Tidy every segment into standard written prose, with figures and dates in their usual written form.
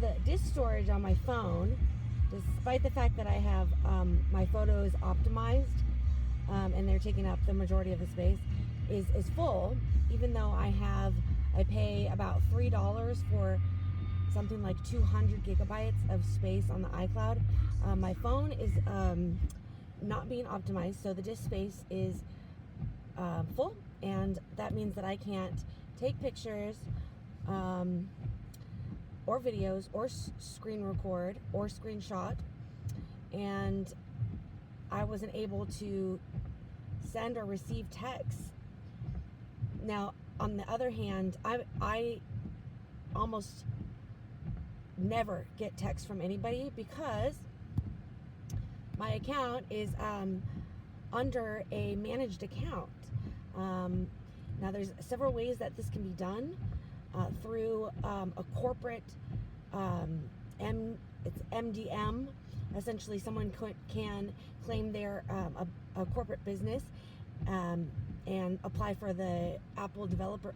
the disk storage on my phone, despite the fact that I have my photos optimized and they're taking up the majority of the space, is full, even though I pay about $3 for something like 200 gigabytes of space on the iCloud. My phone is not being optimized, so the disk space is full, and that means that I can't take pictures or videos or screen record or screenshot, and I wasn't able to send or receive texts. Now, on the other hand, I almost never get texts from anybody because my account is under a managed account. Now, there's several ways that this can be done through a corporate it's MDM. Essentially, someone can claim they're a corporate business and apply for the Apple developer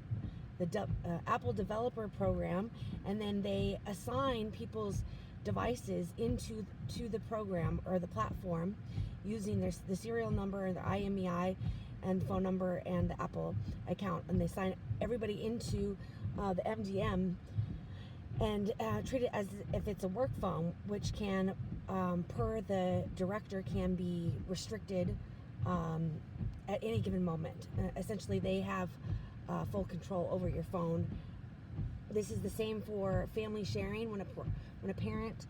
program, and then they assign people's devices into the program or the platform using the serial number and their IMEI and phone number and the Apple account, and they sign everybody into the MDM and treat it as if it's a work phone, which can, per the director, can be restricted at any given moment. Essentially, they have full control over your phone. This is the same for family sharing. When a parent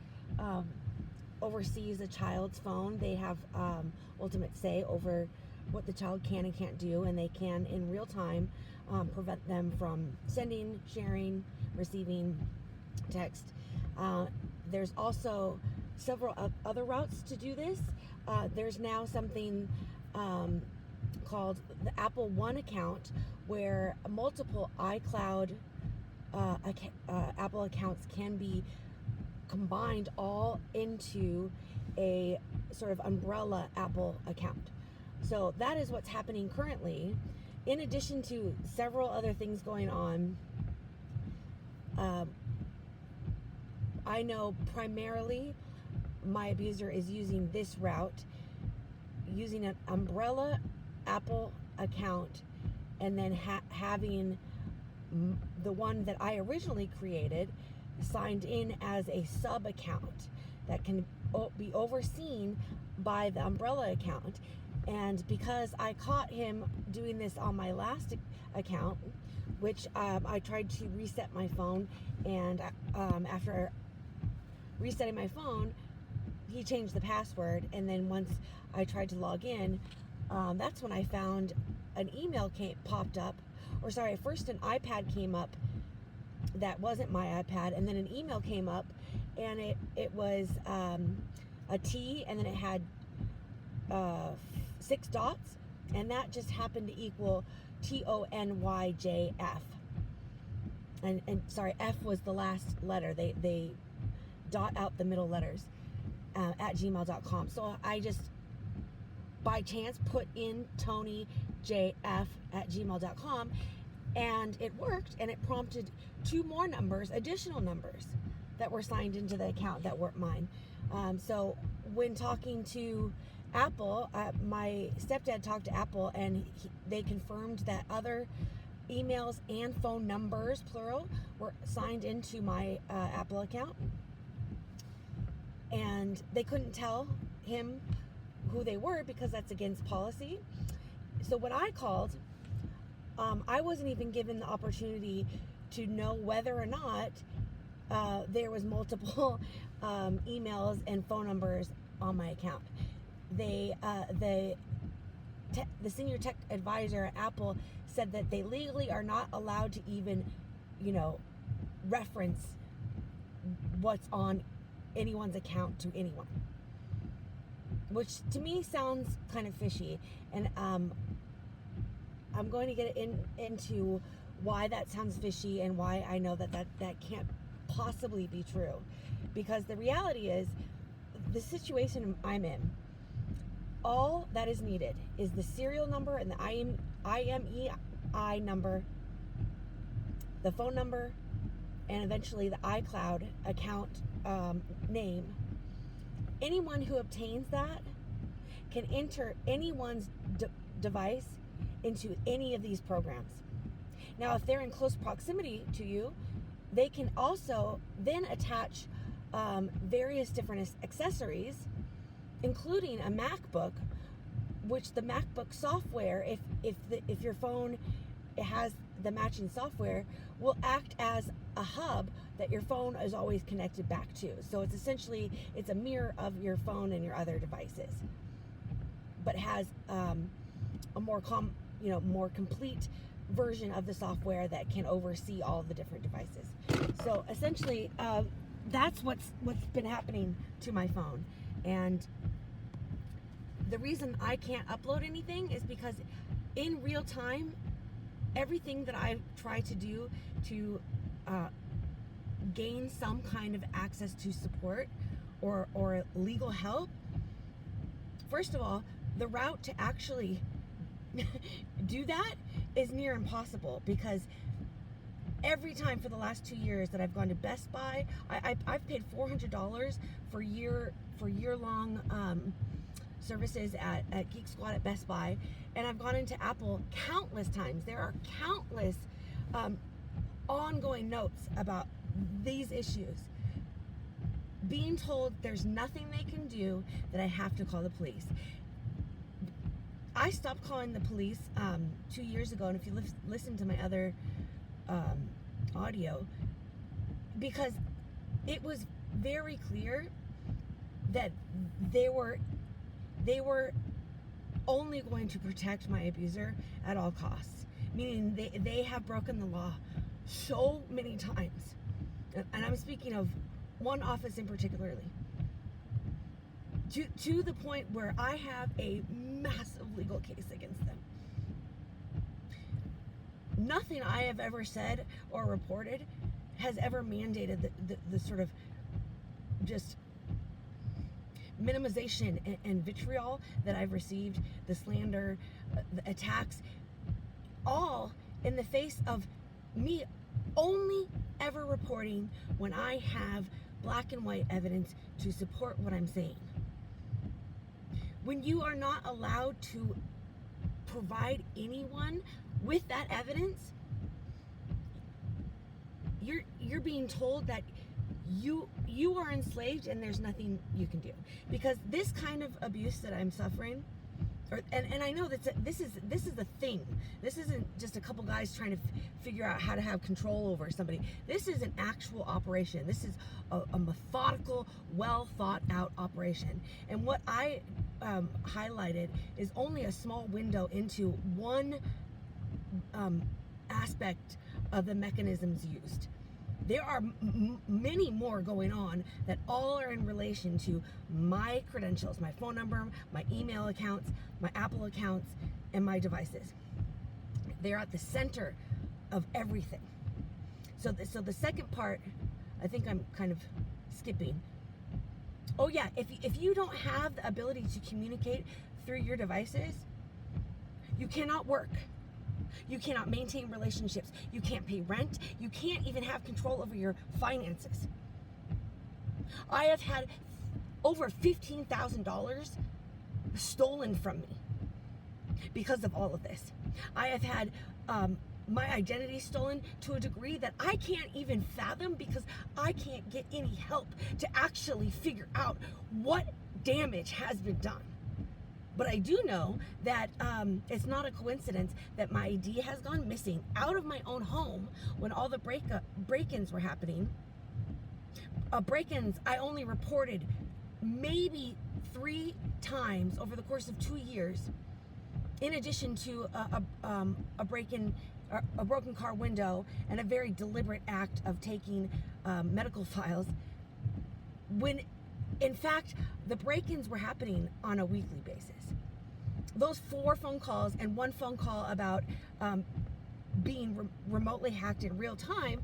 oversees a child's phone, they have ultimate say over what the child can and can't do, and they can in real time prevent them from sending, sharing, receiving text. There's also several other routes to do this. There's now something called the Apple One account, where multiple iCloud Apple accounts can be combined all into a sort of umbrella Apple account. So that is what's happening currently, in addition to several other things going on. I know primarily my abuser is using this route, using an umbrella Apple account, and then having the one that I originally created signed in as a sub account that can be overseen by the umbrella account. And because I caught him doing this on my last account, which I tried to reset my phone, and after resetting my phone, he changed the password, and then once I tried to log in, that's when I found an email popped up, or sorry, first an iPad came up that wasn't my iPad, and then an email came up, and it was a T, and then it had 6 dots, and that just happened to equal TONYJF, and sorry, F was the last letter. They dot out the middle letters at gmail.com. So I just by chance put in TonyJF at gmail.com, and it worked, and it prompted 2 more numbers, additional numbers that were signed into the account that weren't mine. So when talking to Apple, my stepdad talked to Apple, and they confirmed that other emails and phone numbers, plural, were signed into my Apple account, and they couldn't tell him who they were because that's against policy. So when I called, I wasn't even given the opportunity to know whether or not there was multiple emails and phone numbers on my account. The senior tech advisor at Apple said that they legally are not allowed to even, reference what's on anyone's account to anyone, which to me sounds kind of fishy. And I'm going to get into why that sounds fishy and why I know that can't possibly be true. Because the reality is, the situation I'm in, all that is needed is the serial number and the IMEI number, the phone number, and eventually the iCloud account name. Anyone who obtains that can enter anyone's device into any of these programs. Now, if they're in close proximity to you, they can also then attach various different accessories, including a MacBook, which the MacBook software, if your phone has the matching software, will act as a hub that your phone is always connected back to. So it's essentially, it's a mirror of your phone and your other devices, but has a more complete version of the software that can oversee all the different devices. So essentially, that's what's been happening to my phone. And the reason I can't upload anything is because in real time, everything that I try to do to gain some kind of access to support or legal help, first of all, the route to actually do that is near impossible, because every time for the last 2 years that I've gone to Best Buy, I've paid $400 for year-long services at Geek Squad at Best Buy, and I've gone into Apple countless times. There are countless ongoing notes about these issues. Being told there's nothing they can do, that I have to call the police. I stopped calling the police 2 years ago, and if you listen to my other audio, because it was very clear that they were only going to protect my abuser at all costs, meaning they have broken the law so many times, and I'm speaking of one office in particularly, to the point where I have a massive legal case against them. Nothing I have ever said or reported has ever mandated the sort of just minimization and vitriol that I've received, the slander, the attacks, all in the face of me only ever reporting when I have black and white evidence to support what I'm saying. When you are not allowed to provide anyone with that evidence, you're being told that you are enslaved and there's nothing you can do. Because this kind of abuse that I'm suffering, and I know that this is a thing. This isn't just a couple guys trying to figure out how to have control over somebody. This is an actual operation. This is a methodical, well thought out operation. And what I highlighted is only a small window into one aspect of the mechanisms used. There are many more going on that all are in relation to my credentials, my phone number, my email accounts, my Apple accounts, and my devices. They're at the center of everything. So the second part, I think I'm kind of skipping. Oh yeah, if you don't have the ability to communicate through your devices, you cannot work. You cannot maintain relationships. You can't pay rent. You can't even have control over your finances. I have had over $15,000 stolen from me because of all of this. I have had my identity stolen to a degree that I can't even fathom, because I can't get any help to actually figure out what damage has been done. But I do know that it's not a coincidence that my ID has gone missing out of my own home when all the break-ins were happening. Break-ins I only reported maybe 3 times over the course of 2 years, in addition to a break-in, a broken car window, and a very deliberate act of taking medical files, when in fact the break-ins were happening on a weekly basis. Those 4 phone calls and 1 phone call about being remotely hacked in real time,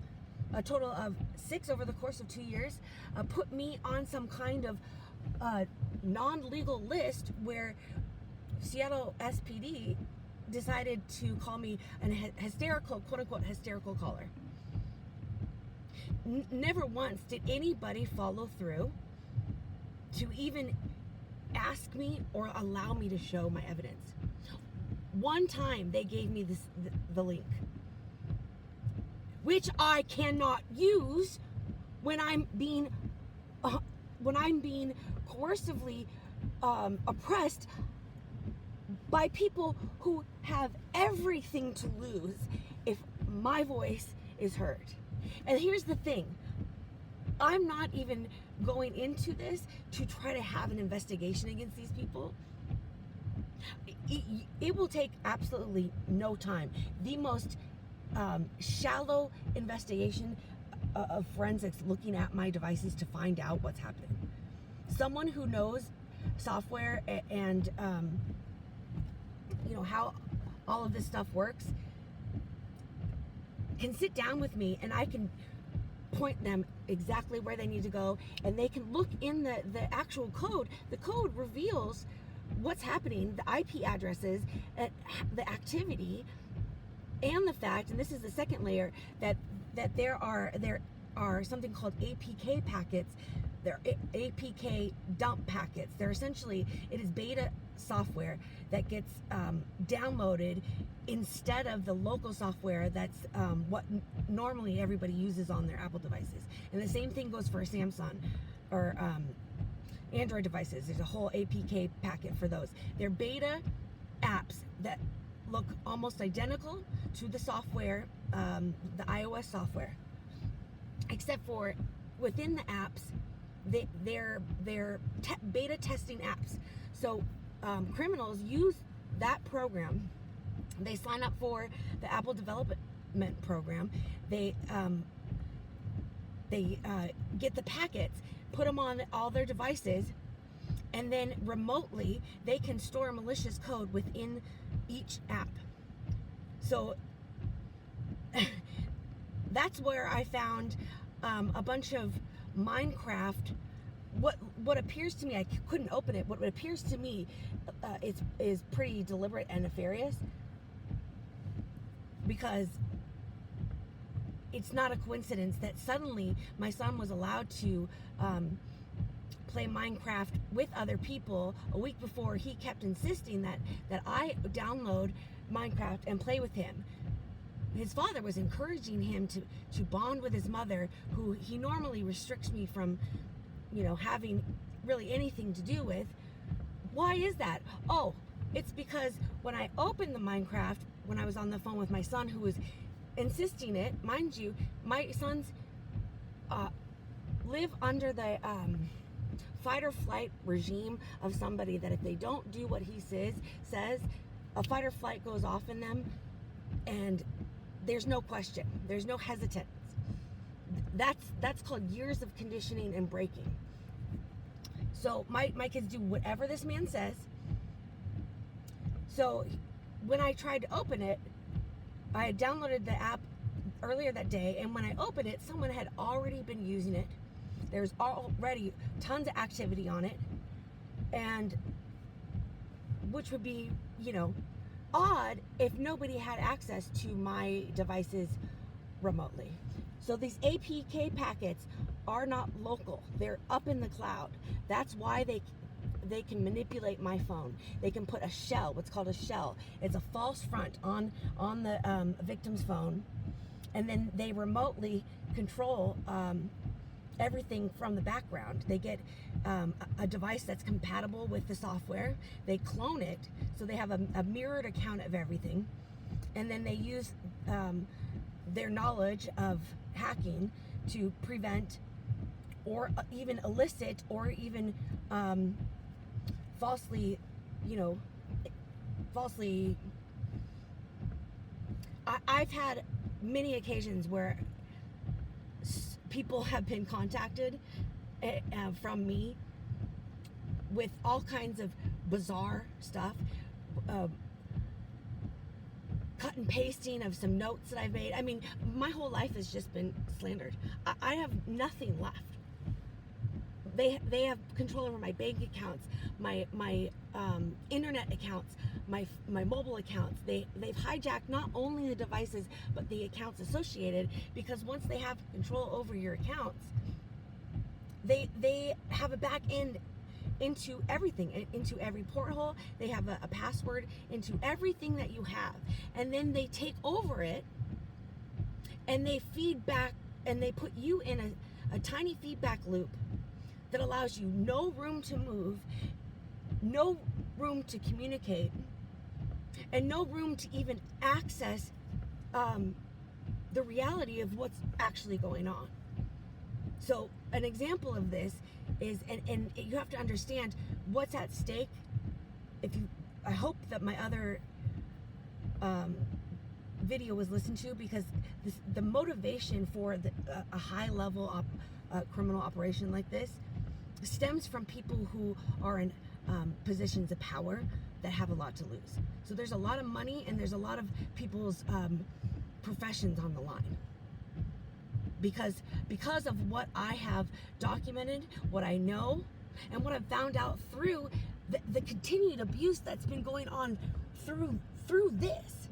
a total of 6 over the course of 2 years, put me on some kind of non-legal list where Seattle SPD decided to call me an hysterical, quote-unquote hysterical caller. never once did anybody follow through to even ask me or allow me to show my evidence. One time they gave me the link, which I cannot use when I'm being coercively oppressed by people who have everything to lose if my voice is heard. And here's the thing, I'm not even going into this to try to have an investigation against these people. It will take absolutely no time. The most shallow investigation of forensics looking at my devices to find out what's happening. Someone who knows software and how all of this stuff works can sit down with me, and I can point them exactly where they need to go, and they can look in the actual code. The code reveals what's happening, the IP addresses, the activity, and the fact, and this is the second layer, that there are something called APK packets. They're APK dump packets. They're essentially, it is beta software that gets downloaded instead of the local software that's what normally everybody uses on their Apple devices. And the same thing goes for Samsung or Android devices. There's a whole APK packet for those. They're beta apps that look almost identical to the software, the iOS software, except for within the apps, they're beta testing apps. So criminals use that program. They sign up for the Apple development program. They get the packets, put them on all their devices, and then remotely they can store malicious code within each app. So that's where I found a bunch of Minecraft. What appears to me, I couldn't open it. What appears to me is pretty deliberate and nefarious, because it's not a coincidence that suddenly my son was allowed to play Minecraft with other people a week before. He kept insisting that I download Minecraft and play with him. His father was encouraging him to bond with his mother, who he normally restricts me from, having really anything to do with. Why is that? Oh, it's because when I opened the Minecraft, when I was on the phone with my son, who was insisting it, mind you, my sons live under the fight or flight regime of somebody that if they don't do what he says, a fight or flight goes off in them, and there's no question, there's no hesitance. That's called years of conditioning and breaking. So my kids do whatever this man says. So when I tried to open it, I had downloaded the app earlier that day, and when I opened it, someone had already been using it. There's already tons of activity on it, and which would be, odd if nobody had access to my devices remotely. So these APK packets are not local. They're up in the cloud. That's why they can manipulate my phone. They can put a shell, what's called a shell. It's a false front on the victim's phone, and then they remotely control everything from the background. They get a device that's compatible with the software. They clone it, so they have a mirrored account of everything, and then they use their knowledge of hacking to prevent or even elicit or even falsely I've had many occasions where people have been contacted from me with all kinds of bizarre stuff, cut and pasting of some notes that I've made. I mean, my whole life has just been slandered. I have nothing left. They have control over my bank accounts, my internet accounts, my mobile accounts. They've hijacked not only the devices but the accounts associated, because once they have control over your accounts, they have a back end into everything, into every porthole. They have a password into everything that you have, and then they take over it and they feed back, and they put you in a tiny feedback loop that allows you no room to move, no room to communicate, and no room to even access the reality of what's actually going on. So an example of this is, and you have to understand what's at stake. I hope that my other video was listened to, because the motivation for a high level criminal operation like this stems from people who are in positions of power that have a lot to lose. So there's a lot of money, and there's a lot of people's professions on the line. Because of what I have documented, what I know, and what I've found out through the continued abuse that's been going on through this,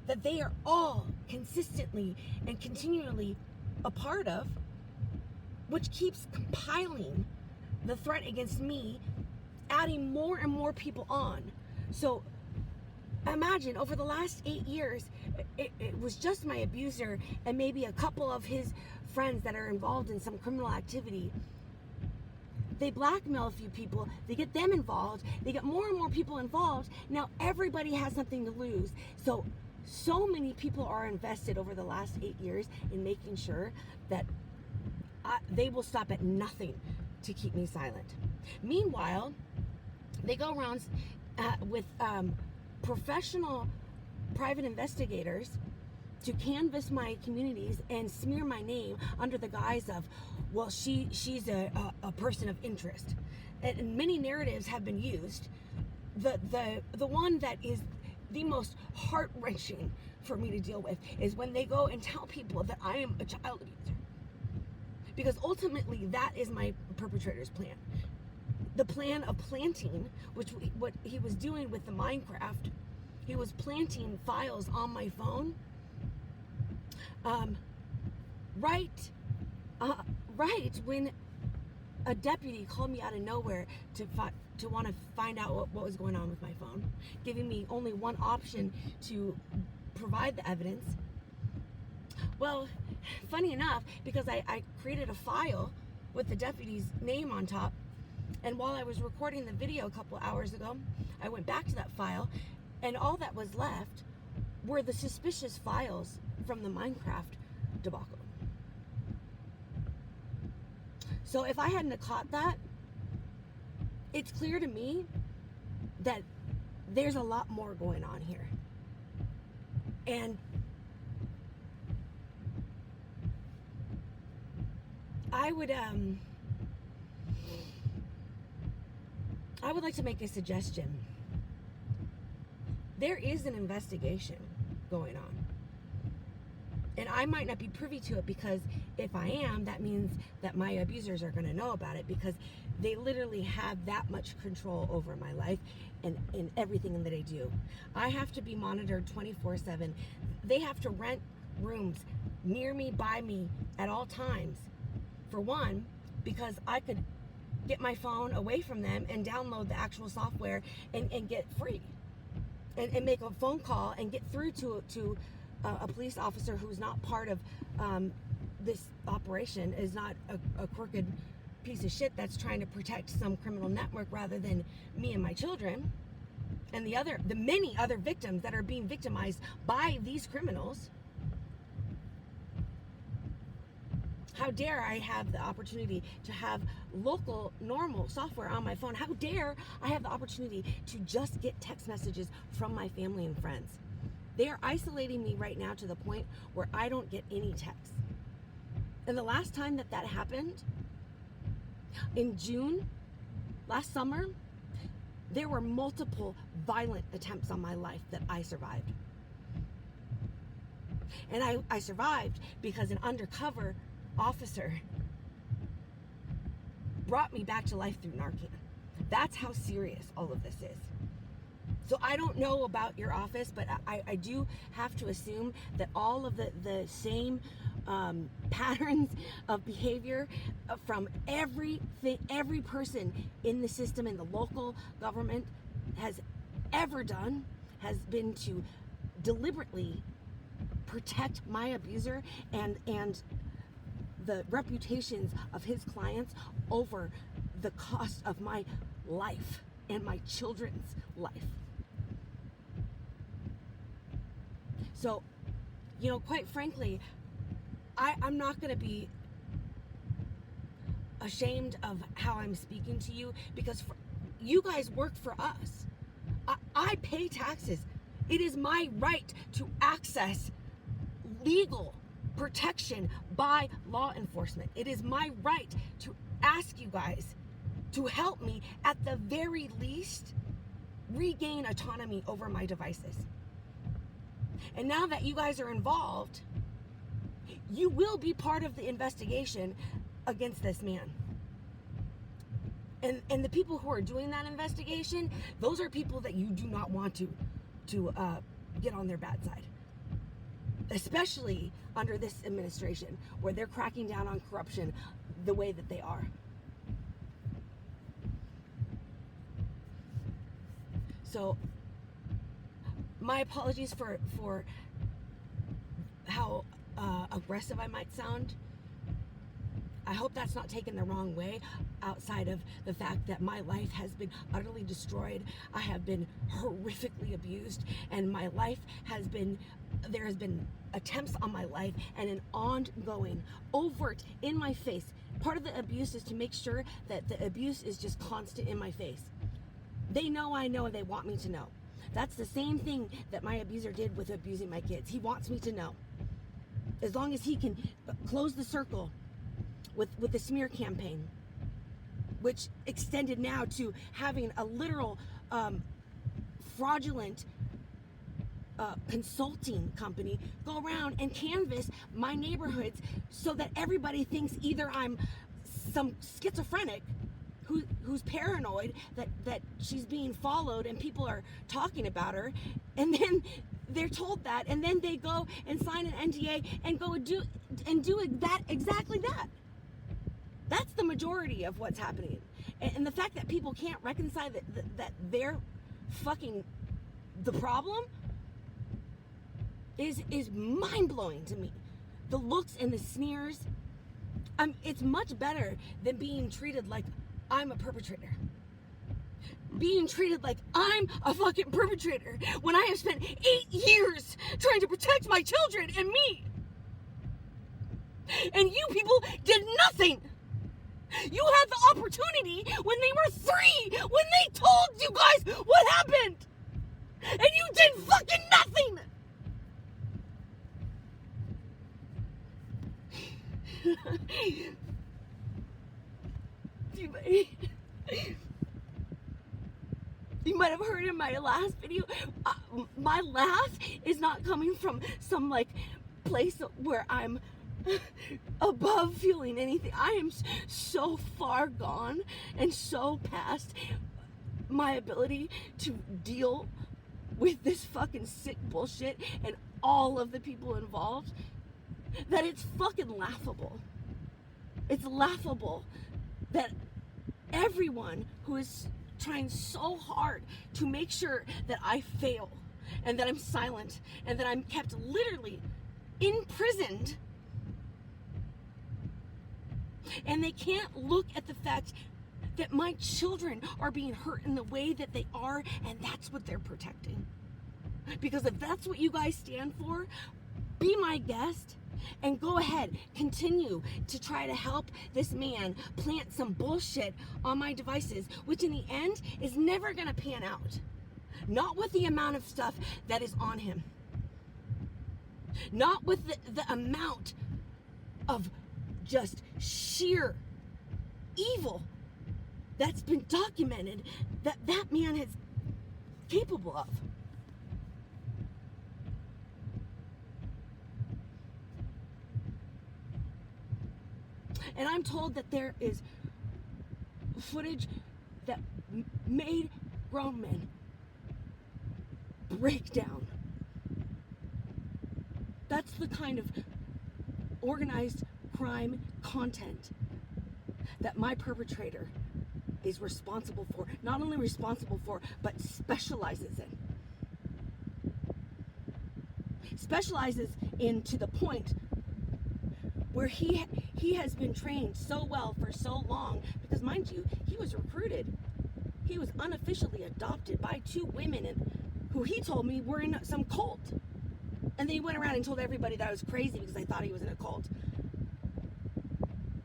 that they are all consistently and continually a part of, which keeps compiling the threat against me, adding more and more people on. So imagine, over the last 8 years, it was just my abuser and maybe a couple of his friends that are involved in some criminal activity. They blackmail a few people, they get them involved, they get more and more people involved. Now everybody has something to lose. So many people are invested over the last 8 years in making sure that they will stop at nothing to keep me silent. Meanwhile, they go around with professional private investigators to canvass my communities and smear my name under the guise of, well, she's a person of interest. And many narratives have been used. The one that is the most heart-wrenching for me to deal with is when they go and tell people that I am a child abuser. Because ultimately that is my perpetrator's plan. The plan of planting, what he was doing with the Minecraft, he was planting files on my phone. Right when a deputy called me out of nowhere to want to find out what was going on with my phone, giving me only one option to provide the evidence. Well, funny enough, because I created a file with the deputy's name on top, and while I was recording the video a couple hours ago, I went back to that file, and all that was left were the suspicious files from the Minecraft debacle. So if I hadn't caught that, it's clear to me that there's a lot more going on here. And I would like to make a suggestion. There is an investigation going on. And I might not be privy to it, because if I am, that means that my abusers are going to know about it, because they literally have that much control over my life and in everything that I do. I have to be monitored 24/7. They have to rent rooms near me, by me at all times. For one, because I could get my phone away from them and download the actual software and get free. And make a phone call and get through to a police officer who's not part of this operation, is not a crooked piece of shit that's trying to protect some criminal network rather than me and my children and the many other victims that are being victimized by these criminals. How dare I have the opportunity to have local, normal software on my phone? How dare I have the opportunity to just get text messages from my family and friends? They are isolating me right now to the point where I don't get any texts. And the last time that happened, in June, last summer, there were multiple violent attempts on my life that I survived. And I survived because an undercover officer brought me back to life through Narcan. That's how serious all of this is. So I don't know about your office, but I do have to assume that all of the same patterns of behavior from every person in the system, in the local government, has ever done, has been to deliberately protect my abuser and the reputations of his clients over the cost of my life and my children's life. So, quite frankly, I'm not going to be ashamed of how I'm speaking to you, because you guys work for us. I pay taxes. It is my right to access legal protection by law enforcement. It is my right to ask you guys to help me, at the very least, regain autonomy over my devices. And now that you guys are involved, you will be part of the investigation against this man. And the people who are doing that investigation, those are people that you do not want to get on their bad side. Especially under this administration, where they're cracking down on corruption the way that they are. So, my apologies for how aggressive I might sound. I hope that's not taken the wrong way, outside of the fact that my life has been utterly destroyed. I have been horrifically abused, and my life there has been attempts on my life, and an ongoing, overt, in my face. Part of the abuse is to make sure that the abuse is just constant in my face. They know I know, and they want me to know. That's the same thing that my abuser did with abusing my kids. He wants me to know. As long as he can close the circle with the smear campaign, which extended now to having a literal fraudulent consulting company go around and canvass my neighborhoods so that everybody thinks either I'm some schizophrenic who's paranoid that she's being followed and people are talking about her, and then they're told that, and then they go and sign an NDA and go do that, exactly that. That's the majority of what's happening. And the fact that people can't reconcile that they're fucking the problem is mind-blowing to me. The looks and the sneers. It's much better than being treated like I'm a perpetrator. Being treated like I'm a fucking perpetrator when I have spent 8 years trying to protect my children and me. And you people did nothing. You had the opportunity when they were 3, when they told you guys what happened. And you did fucking nothing. You might have heard in my last video, my laugh is not coming from some place where I'm above feeling anything. I am so far gone and so past my ability to deal with this fucking sick bullshit and all of the people involved that it's fucking laughable. It's laughable that everyone who is trying so hard to make sure that I fail and that I'm silent and that I'm kept literally imprisoned, and they can't look at the fact that my children are being hurt in the way that they are, and that's what they're protecting. Because if that's what you guys stand for, be my guest and go ahead, continue to try to help this man plant some bullshit on my devices, which in the end is never gonna pan out. Not with the amount of stuff that is on him. Not with the amount of just sheer evil that's been documented that man is capable of. And I'm told that there is footage that made grown men breakdown. That's the kind of organized crime content that my perpetrator is responsible for. Not only responsible for, but specializes in. Specializes in to the point where he has been trained so well for so long, because mind you, he was recruited. He was unofficially adopted by two women who he told me were in some cult. And then he went around and told everybody that I was crazy because I thought he was in a cult.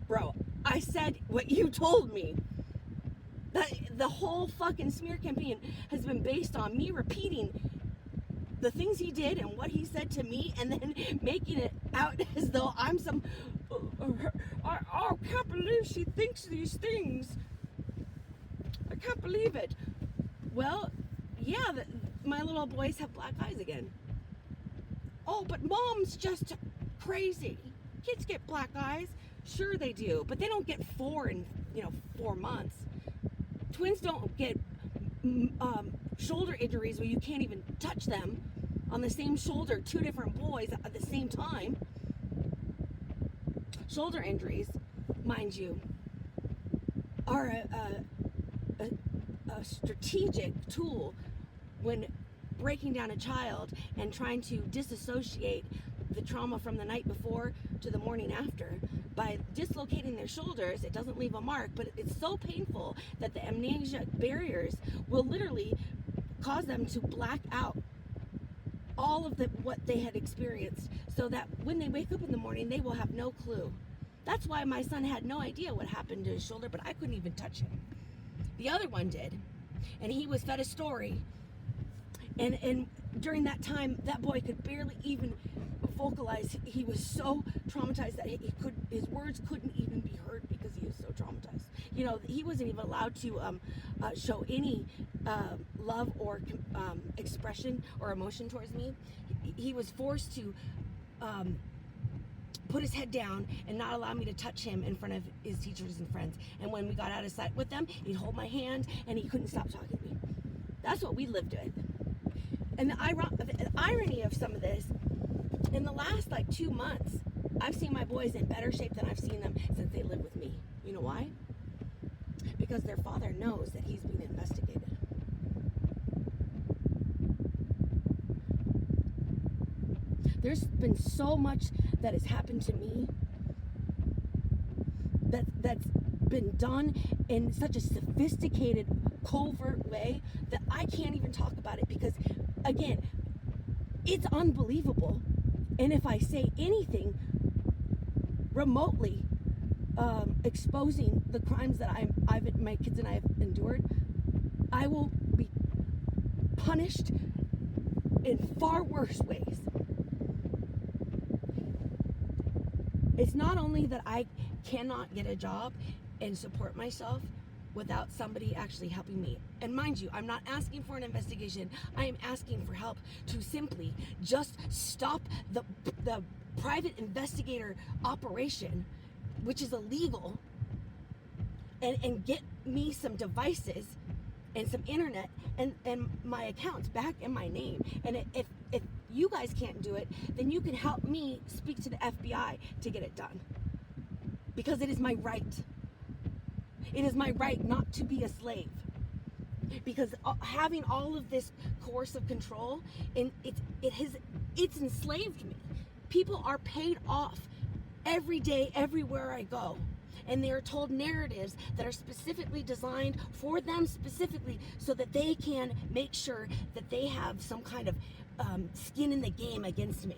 Bro, I said what you told me. That the whole fucking smear campaign has been based on me repeating the things he did and what he said to me, and then making it out as though I'm some, I can't believe she thinks these things. I can't believe it. Well, yeah, my little boys have black eyes again. Oh, but mom's just crazy. Kids get black eyes. Sure they do, but they don't get 4 in 4 months. Twins don't get shoulder injuries where you can't even touch them on the same shoulder, 2 different boys at the same time. Shoulder injuries, mind you, are a strategic tool when breaking down a child and trying to disassociate the trauma from the night before to the morning after. By dislocating their shoulders, it doesn't leave a mark, but it's so painful that the amnesia barriers will literally cause them to black out all of what they had experienced, so that when they wake up in the morning, they will have no clue. That's why my son had no idea what happened to his shoulder, but I couldn't even touch him. The other one did, and he was fed a story. And during that time, that boy could barely even vocalize. He was so traumatized that his words couldn't even be heard because he was so traumatized. He wasn't even allowed to show any love or expression or emotion towards me. He was forced to put his head down and not allow me to touch him in front of his teachers and friends. And when we got out of sight with them, he'd hold my hand and he couldn't stop talking to me. That's what we lived with. And the irony of some of this, in the last 2 months, I've seen my boys in better shape than I've seen them since they lived with me. You know why? Because their father knows that he's being investigated. There's been so much that has happened to me that's been done in such a sophisticated, covert way that I can't even talk about it because, again, it's unbelievable. And if I say anything remotely exposing the crimes that my kids and I have endured, I will be punished in far worse ways. It's not only that I cannot get a job and support myself without somebody actually helping me. And mind you, I'm not asking for an investigation. I am asking for help to simply just stop the private investigator operation, which is illegal, and get me some devices and some internet and my accounts back in my name. And if you guys can't do it, then you can help me speak to the FBI to get it done. Because it is my right. It is my right not to be a slave. Because having all of this coercive control, and it's enslaved me. People are paid off every day, everywhere I go. And they are told narratives that are specifically designed for them specifically so that they can make sure that they have some kind of skin in the game against me.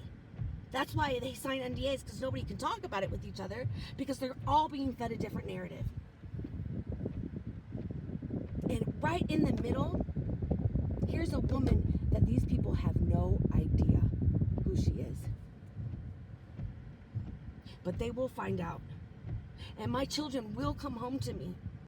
That's why they sign NDAs, because nobody can talk about it with each other, because they're all being fed a different narrative. And right in the middle, here's a woman that these people have no idea who she is. But they will find out. And my children will come home to me